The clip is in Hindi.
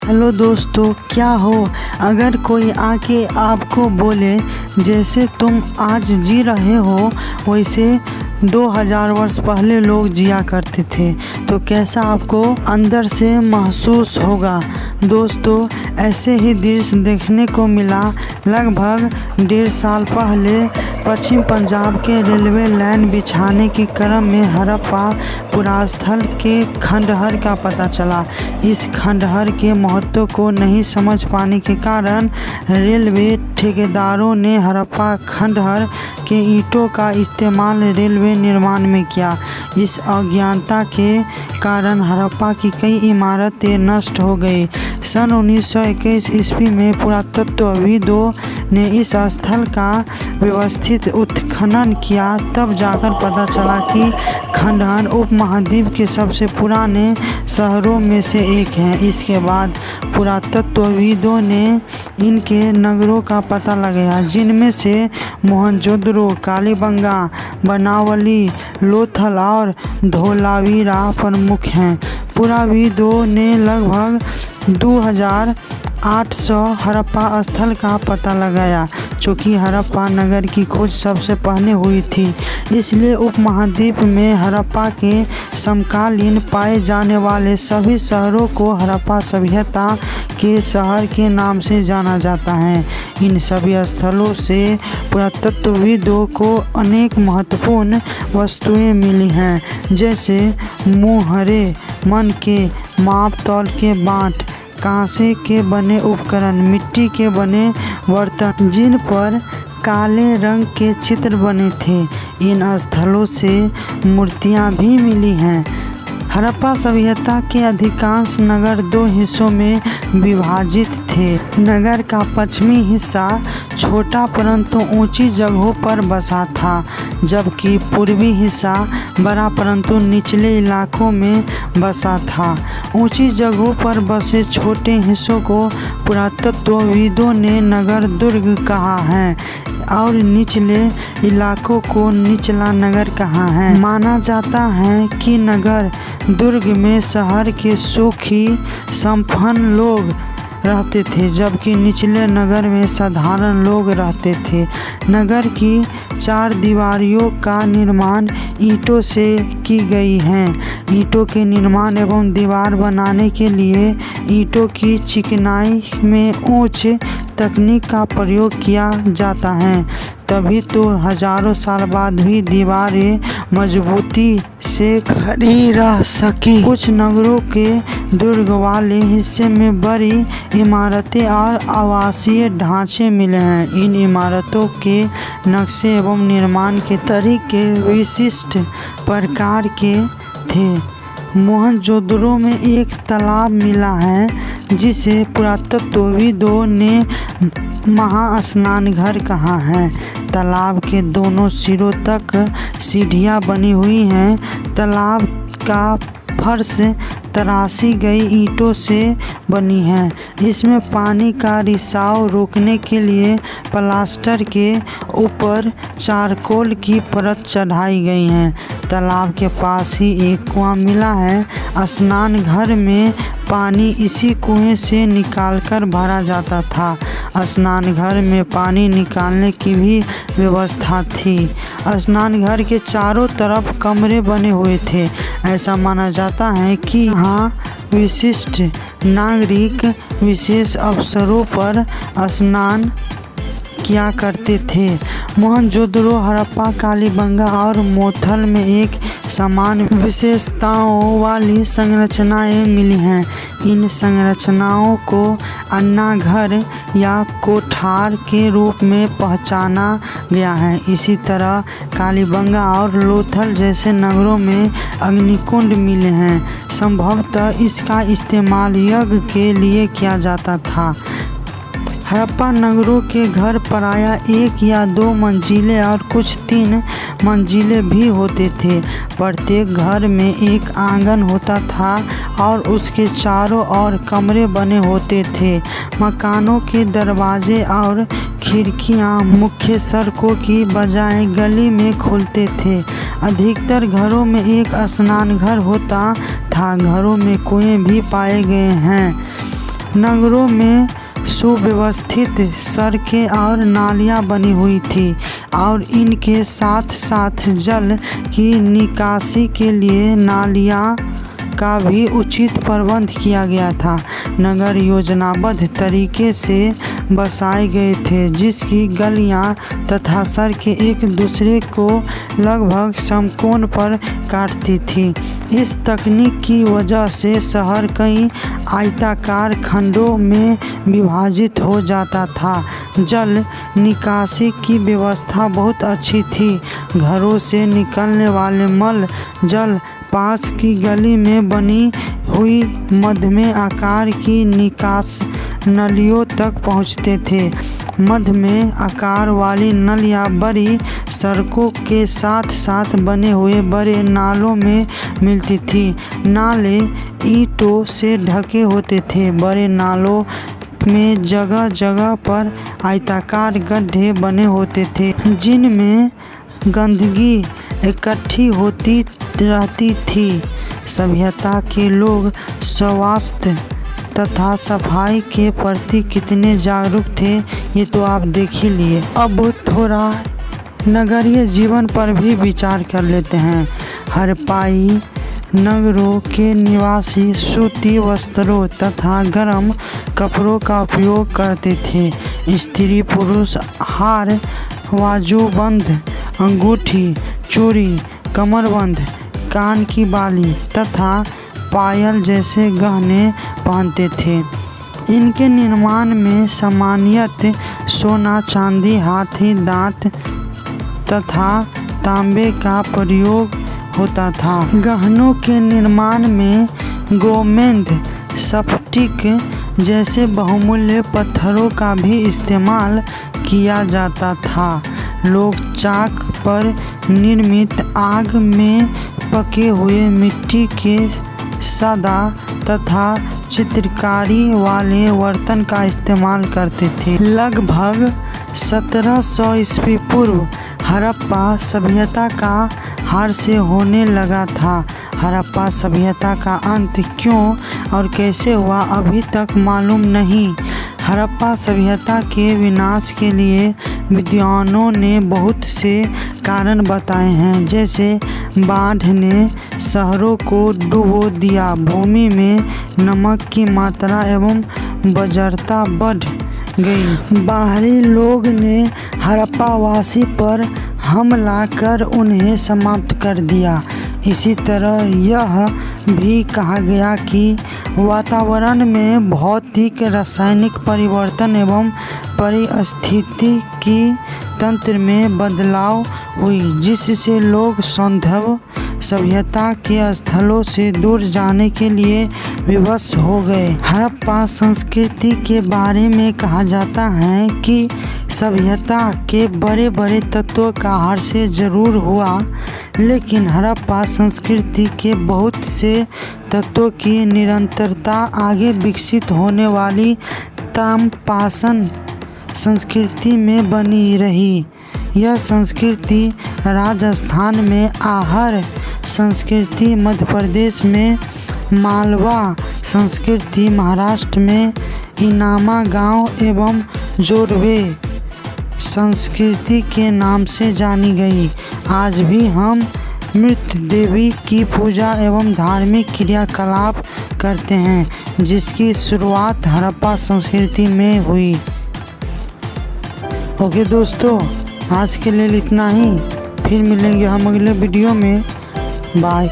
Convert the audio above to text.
हेलो दोस्तों, क्या हो अगर कोई आके आपको बोले जैसे तुम आज जी रहे हो वैसे 2000 वर्ष पहले लोग जिया करते थे, तो कैसा आपको अंदर से महसूस होगा। दोस्तों, ऐसे ही दृश्य देखने को मिला लगभग 1.5 साल पहले पश्चिम पंजाब के रेलवे लाइन बिछाने के क्रम में हड़प्पा पुरास्थल के खंडहर का पता चला। इस खंडहर के महत्व को नहीं समझ पाने के कारण रेलवे ठेकेदारों ने हड़प्पा खंडहर के ईंटों का इस्तेमाल रेलवे निर्माण में किया। इस अज्ञानता के कारण हड़प्पा की कई इमारतें नष्ट हो गई। सन 1921 ईस्वी में पुरातत्वविदों ने इस स्थल का व्यवस्थित उत्खनन किया। तब जाकर पता चला कि खंडहर उपमहाद्वीप के सबसे पुराने शहरों में से एक है। इसके बाद पुरातत्वविदों ने इनके नगरों का पता लगाया, जिनमें से मोहनजोदड़ो, कालीबंगा, बनावली, लोथल और धोलावीरा प्रमुख हैं। पुराविदों ने लगभग 2800 हड़प्पा स्थल का पता लगाया। चूँकि हड़प्पा नगर की खोज सबसे पहले हुई थी, इसलिए उपमहाद्वीप में हड़प्पा के समकालीन पाए जाने वाले सभी शहरों को हड़प्पा सभ्यता के शहर के नाम से जाना जाता है। इन सभी स्थलों से पुरातत्वविदों को अनेक महत्वपूर्ण वस्तुएं मिली हैं, जैसे मुहरे, मन के माप तौल के बाट, कांसे के बने उपकरण, मिट्टी के बने बर्तन जिन पर काले रंग के चित्र बने थे। इन स्थलों से मूर्तियां भी मिली हैं। हड़प्पा सभ्यता के अधिकांश नगर 2 हिस्सों में विभाजित थे। नगर का पश्चिमी हिस्सा छोटा परंतु ऊंची जगहों पर बसा था, जबकि पूर्वी हिस्सा बड़ा परंतु निचले इलाकों में बसा था। ऊंची जगहों पर बसे छोटे हिस्सों को पुरातत्वविदों ने नगर दुर्ग कहा है और निचले इलाकों को निचला नगर कहा है। माना जाता है कि नगर दुर्ग में शहर के सुखी संपन्न लोग रहते थे, जबकि निचले नगर में साधारण लोग रहते थे। नगर की 4 दीवारियों का निर्माण ईंटों से की गई है। ईंटों के निर्माण एवं दीवार बनाने के लिए ईंटों की चिकनाई में उच्च तकनीक का प्रयोग किया जाता है, तभी तो हजारों साल बाद भी दीवारें मजबूती से खड़ी रह सकी। कुछ नगरों के दुर्ग वाले हिस्से में बड़ी इमारतें और आवासीय ढांचे मिले हैं। इन इमारतों के नक्शे एवं निर्माण के तरीके विशिष्ट प्रकार के थे। मोहनजोदड़ो में एक तालाब मिला है, जिसे पुरातत्वविदों ने महास्नानघर कहा है। तालाब के दोनों सिरों तक सीढ़ियां बनी हुई हैं। तालाब का फर्श तराशी गई ईंटों से बनी है। इसमें पानी का रिसाव रोकने के लिए प्लास्टर के ऊपर चारकोल की परत चढ़ाई गई है। तालाब के पास ही एक कुआं मिला है। स्नान घर में पानी इसी कुएं से निकालकर भरा जाता था। स्नान घर में पानी निकालने की भी व्यवस्था थी। स्नान घर के चारों तरफ कमरे बने हुए थे। ऐसा माना जाता है कि यहाँ विशिष्ट नागरिक विशेष अवसरों पर स्नान किया करते थे। मोहनजोदड़ो, हड़प्पा, कालीबंगा और मोथल में एक समान विशेषताओं वाली संरचनाएं मिली हैं। इन संरचनाओं को अन्ना घर या कोठार के रूप में पहचाना गया है। इसी तरह कालीबंगा और लोथल जैसे नगरों में अग्निकुंड मिले हैं। संभवतः इसका इस्तेमाल यज्ञ के लिए किया जाता था। हड़प्पा नगरों के घर प्रायः 1 या 2 मंजिले और कुछ 3 मंजिले भी होते थे। प्रत्येक घर में एक आंगन होता था और उसके चारों ओर कमरे बने होते थे। मकानों के दरवाजे और खिड़कियां मुख्य सड़कों की बजाय गली में खुलते थे। अधिकतर घरों में एक स्नान घर होता था। घरों में कुएं भी पाए गए हैं। नगरों में सुव्यवस्थित सड़कें और नालियाँ बनी हुई थी और इनके साथ साथ जल की निकासी के लिए नालियाँ का भी उचित प्रबंध किया गया था। नगर योजनाबद्ध तरीके से बसाए गए थे, जिसकी गलियां तथा सड़कें एक दूसरे को लगभग समकोण पर काटती थी। इस तकनीक की वजह से शहर कई आयताकार खंडों में विभाजित हो जाता था। जल निकासी की व्यवस्था बहुत अच्छी थी। घरों से निकलने वाले मल जल पास की गली में बनी हुई मध्यम आकार की निकास नलियों तक पहुंचते थे। मध्यम आकार वाली नलियां बड़ी सड़कों के साथ साथ बने हुए बड़े नालों में मिलती थी। नाले ईंटों से ढके होते थे। बड़े नालों में जगह जगह पर आयताकार गड्ढे बने होते थे, जिनमें गंदगी इकट्ठी होती रहती थी। सभ्यता के लोग स्वास्थ्य तथा सफाई के प्रति कितने जागरूक थे, ये तो आप देख ही लिए। अब थोड़ा नगरीय जीवन पर भी विचार कर लेते हैं। हड़प्पाई नगरों के निवासी सूती वस्त्रों तथा गर्म कपड़ों का उपयोग करते थे। स्त्री पुरुष हार, बाजूबंद, अंगूठी, चूड़ी, कमरबंद, कान की बाली तथा पायल जैसे गहने पहनते थे। इनके निर्माण में सामान्यतः सोना, चांदी, हाथी दांत तथा तांबे का प्रयोग होता था। गहनों के निर्माण में गोमेद, स्फटिक जैसे बहुमूल्य पत्थरों का भी इस्तेमाल किया जाता था। लोग चाक पर निर्मित आग में पके हुए मिट्टी के सदा तथा चित्रकारी वाले बर्तन का इस्तेमाल करते थे। लगभग 1700 ईस्वी पूर्व हड़प्पा सभ्यता का हार से होने लगा था। हड़प्पा सभ्यता का अंत क्यों और कैसे हुआ अभी तक मालूम नहीं। हड़प्पा सभ्यता के विनाश के लिए विद्वानों ने बहुत से कारण बताए हैं, जैसे बाढ़ ने शहरों को डुबो दिया, भूमि में नमक की मात्रा एवं बर्जरता बढ़ गई, बाहरी लोग ने हड़प्पावासी पर हमला कर उन्हें समाप्त कर दिया। इसी तरह यह भी कहा गया कि वातावरण में भौतिक रासायनिक परिवर्तन एवं पारिस्थितिकी तंत्र में बदलाव हुई, जिससे लोग सौंदर्य सभ्यता के स्थलों से दूर जाने के लिए विवश हो गए। हड़प्पा संस्कृति के बारे में कहा जाता है कि सभ्यता के बड़े बड़े तत्वों का हार से जरूर हुआ, लेकिन हड़प्पा संस्कृति के बहुत से तत्वों की निरंतरता आगे विकसित होने वाली ताम्रपाषाण संस्कृति में बनी रही। यह संस्कृति राजस्थान में आहर संस्कृति, मध्य प्रदेश में मालवा संस्कृति, महाराष्ट्र में इनामा गांव एवं जोड़वे संस्कृति के नाम से जानी गई। आज भी हम मृत देवी की पूजा एवं धार्मिक क्रियाकलाप करते हैं, जिसकी शुरुआत हड़प्पा संस्कृति में हुई। ओके दोस्तों, आज के लिए इतना ही। फिर मिलेंगे हम अगले वीडियो में। बाय।